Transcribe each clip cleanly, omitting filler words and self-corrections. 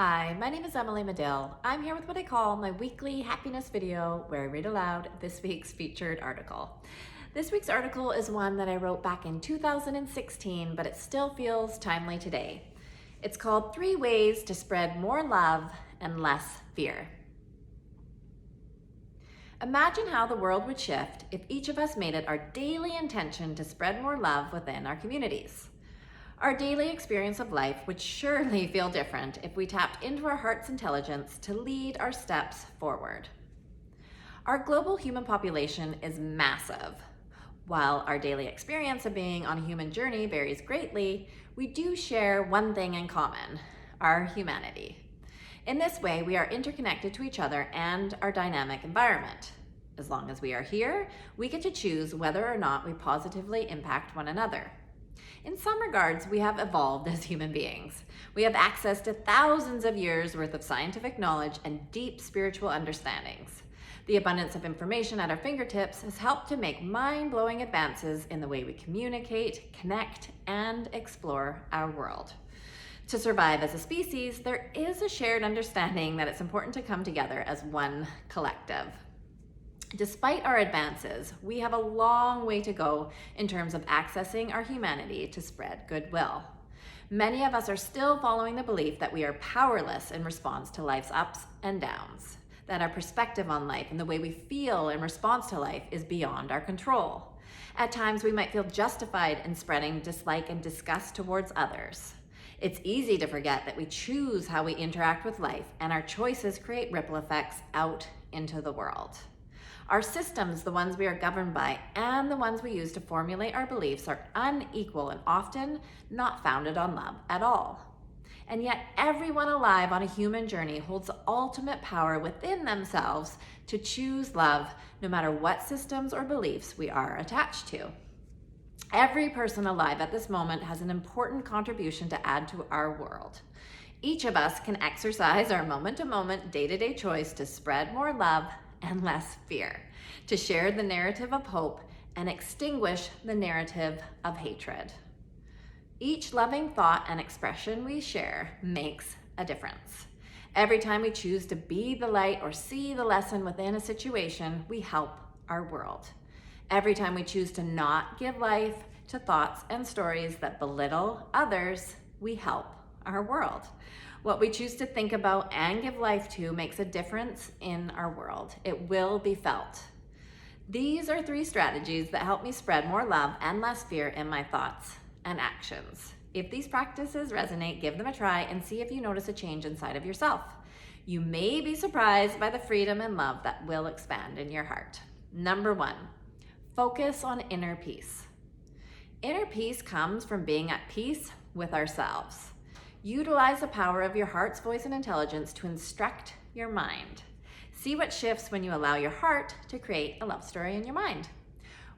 Hi, my name is Emily Madill. I'm here with what I call my weekly happiness video where I read aloud this week's featured article. This week's article is one that I wrote back in 2016, but it still feels timely today. It's called 3 Ways to Spread More Love and Less Fear. Imagine how the world would shift if each of us made it our daily intention to spread more love within our communities. Our daily experience of life would surely feel different if we tapped into our heart's intelligence to lead our steps forward. Our global human population is massive. While our daily experience of being on a human journey varies greatly, we do share one thing in common: our humanity. In this way, we are interconnected to each other and our dynamic environment. As long as we are here, we get to choose whether or not we positively impact one another. In some regards, we have evolved as human beings. We have access to thousands of years worth of scientific knowledge and deep spiritual understandings. The abundance of information at our fingertips has helped to make mind-blowing advances in the way we communicate, connect, and explore our world. To survive as a species, there is a shared understanding that it's important to come together as one collective. Despite our advances, we have a long way to go in terms of accessing our humanity to spread goodwill. Many of us are still following the belief that we are powerless in response to life's ups and downs, that our perspective on life and the way we feel in response to life is beyond our control. At times, we might feel justified in spreading dislike and disgust towards others. It's easy to forget that we choose how we interact with life, and our choices create ripple effects out into the world. Our systems, the ones we are governed by, and the ones we use to formulate our beliefs, are unequal and often not founded on love at all. And yet everyone alive on a human journey holds the ultimate power within themselves to choose love, no matter what systems or beliefs we are attached to. Every person alive at this moment has an important contribution to add to our world. Each of us can exercise our moment-to-moment, day-to-day choice to spread more love and less fear, to share the narrative of hope and extinguish the narrative of hatred. Each loving thought and expression we share makes a difference. Every time we choose to be the light or see the lesson within a situation, we help our world. Every time we choose to not give life to thoughts and stories that belittle others, we help our world. What we choose to think about and give life to makes a difference in our world. It will be felt. These are 3 strategies that help me spread more love and less fear in my thoughts and actions. If these practices resonate, give them a try and see if you notice a change inside of yourself. You may be surprised by the freedom and love that will expand in your heart. Number 1, focus on inner peace. Inner peace comes from being at peace with ourselves. Utilize the power of your heart's voice and intelligence to instruct your mind. See what shifts when you allow your heart to create a love story in your mind.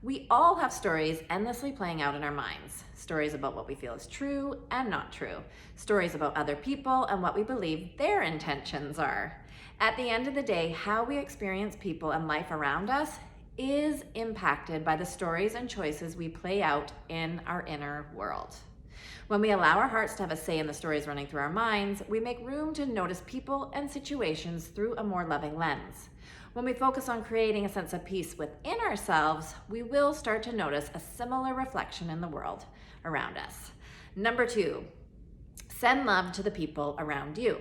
We all have stories endlessly playing out in our minds. Stories about what we feel is true and not true. Stories about other people and what we believe their intentions are. At the end of the day, how we experience people and life around us is impacted by the stories and choices we play out in our inner world. When we allow our hearts to have a say in the stories running through our minds, we make room to notice people and situations through a more loving lens. When we focus on creating a sense of peace within ourselves, we will start to notice a similar reflection in the world around us. Number 2, send love to the people around you.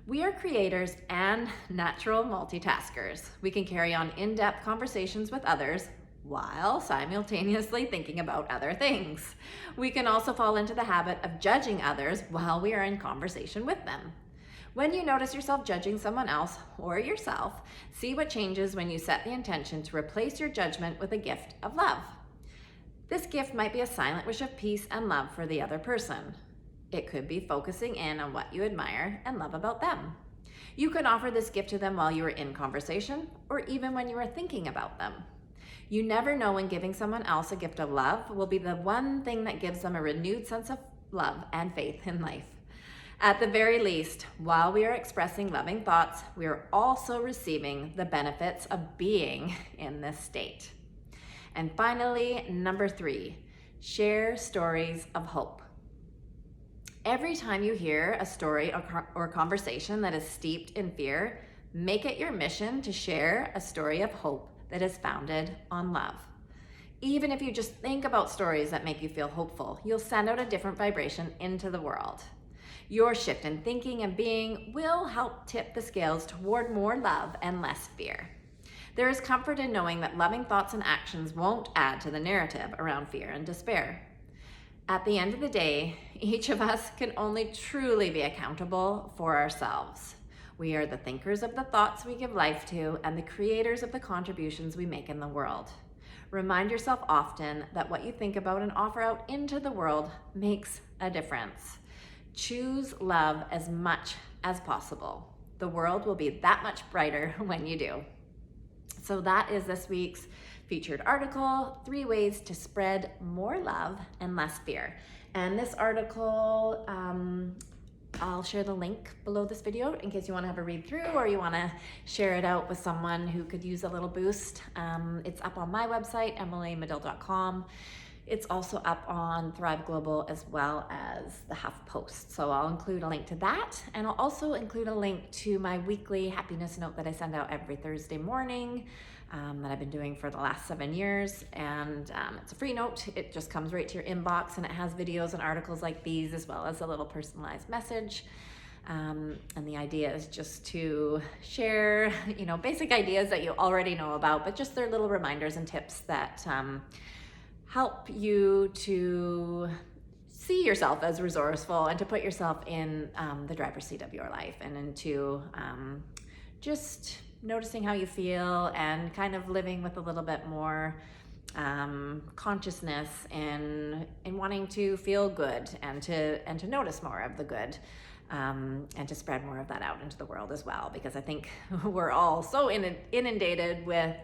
We are creators and natural multitaskers. We can carry on in-depth conversations with others while simultaneously thinking about other things. We can also fall into the habit of judging others while we are in conversation with them. When you notice yourself judging someone else or yourself, see what changes when you set the intention to replace your judgment with a gift of love. This gift might be a silent wish of peace and love for the other person. It could be focusing in on what you admire and love about them. You can offer this gift to them while you are in conversation or even when you are thinking about them. You never know when giving someone else a gift of love will be the one thing that gives them a renewed sense of love and faith in life. At the very least, while we are expressing loving thoughts, we are also receiving the benefits of being in this state. And finally, number 3, share stories of hope. Every time you hear a story or conversation that is steeped in fear, make it your mission to share a story of hope that is founded on love. Even if you just think about stories that make you feel hopeful, you'll send out a different vibration into the world. Your shift in thinking and being will help tip the scales toward more love and less fear. There is comfort in knowing that loving thoughts and actions won't add to the narrative around fear and despair. At the end of the day, each of us can only truly be accountable for ourselves. We are the thinkers of the thoughts we give life to and the creators of the contributions we make in the world. Remind yourself often that what you think about and offer out into the world makes a difference. Choose love as much as possible. The world will be that much brighter when you do. So that is this week's featured article, 3 ways to spread more love and less fear. And this article, I'll share the link below this video in case you want to have a read through or you want to share it out with someone who could use a little boost. It's up on my website, emilymadill.com. It's also up on Thrive Global as well as the HuffPost. So I'll include a link to that, and I'll also include a link to my weekly happiness note that I send out every Thursday morning that I've been doing for the last 7 years. And it's a free note. It just comes right to your inbox, and it has videos and articles like these as well as a little personalized message. And the idea is just to share, basic ideas that you already know about, but just they're little reminders and tips that help you to see yourself as resourceful and to put yourself in the driver's seat of your life and into just noticing how you feel and kind of living with a little bit more consciousness in wanting to feel good and to notice more of the good and to spread more of that out into the world as well, because I think we're all so inundated with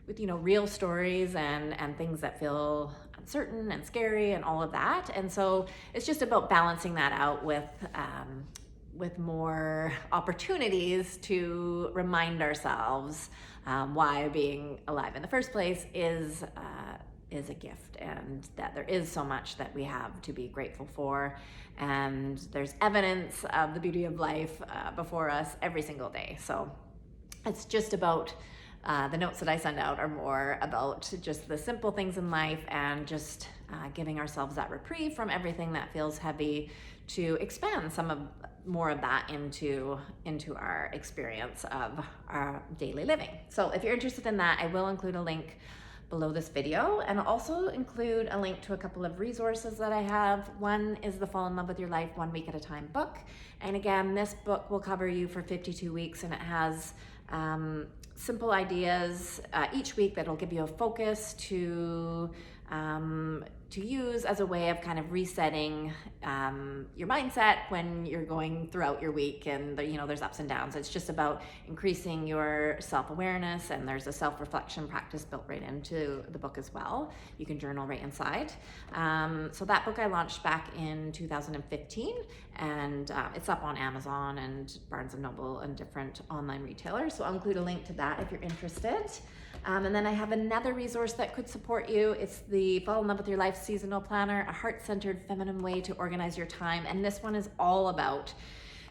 real stories and things that feel uncertain and scary and all of that. And so it's just about balancing that out with more opportunities to remind ourselves why being alive in the first place is a gift, and that there is so much that we have to be grateful for. And there's evidence of the beauty of life before us every single day. So it's just about the notes that I send out are more about just the simple things in life and just giving ourselves that reprieve from everything that feels heavy to expand more of that into our experience of our daily living. So if you're interested in that, I will include a link below this video, and I'll also include a link to a couple of resources that I have. One is the Fall in Love with Your Life 1 Week at a Time book. And again, this book will cover you for 52 weeks, and it has simple ideas each week that will give you a focus to use as a way of kind of resetting your mindset when you're going throughout your week, and there's ups and downs. It's just about increasing your self-awareness, and there's a self-reflection practice built right into the book as well. You can journal right inside. So that book I launched back in 2015, and it's up on Amazon and Barnes & Noble and different online retailers. So I'll include a link to that if you're interested. And then I have another resource that could support you. It's the Fall in Love with Your Life Seasonal Planner, a heart-centered feminine way to organize your time. And this one is all about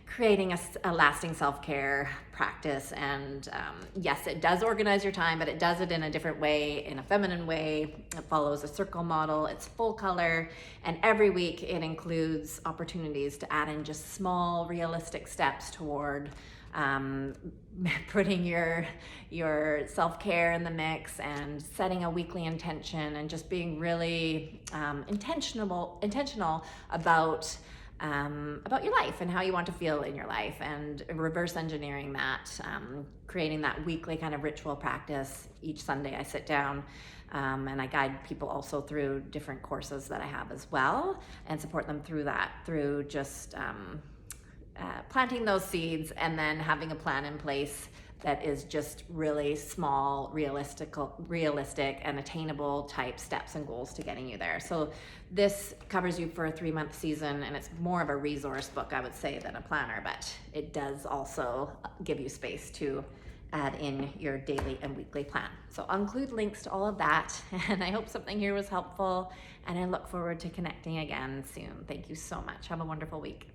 creating a lasting self-care practice. And yes, it does organize your time, but it does it in a different way, in a feminine way. It follows a circle model. It's full color. And every week it includes opportunities to add in just small, realistic steps toward putting your self-care in the mix and setting a weekly intention and just being really intentional about your life and how you want to feel in your life, and reverse engineering that, creating that weekly kind of ritual practice. Each Sunday I sit down and I guide people also through different courses that I have as well, and support them through that, through just planting those seeds and then having a plan in place that is just really small, realistic and attainable type steps and goals to getting you there. So this covers you for a 3-month season, and it's more of a resource book, I would say, than a planner, but it does also give you space to add in your daily and weekly plan. So I'll include links to all of that, and I hope something here was helpful, and I look forward to connecting again soon. Thank you so much. Have a wonderful week.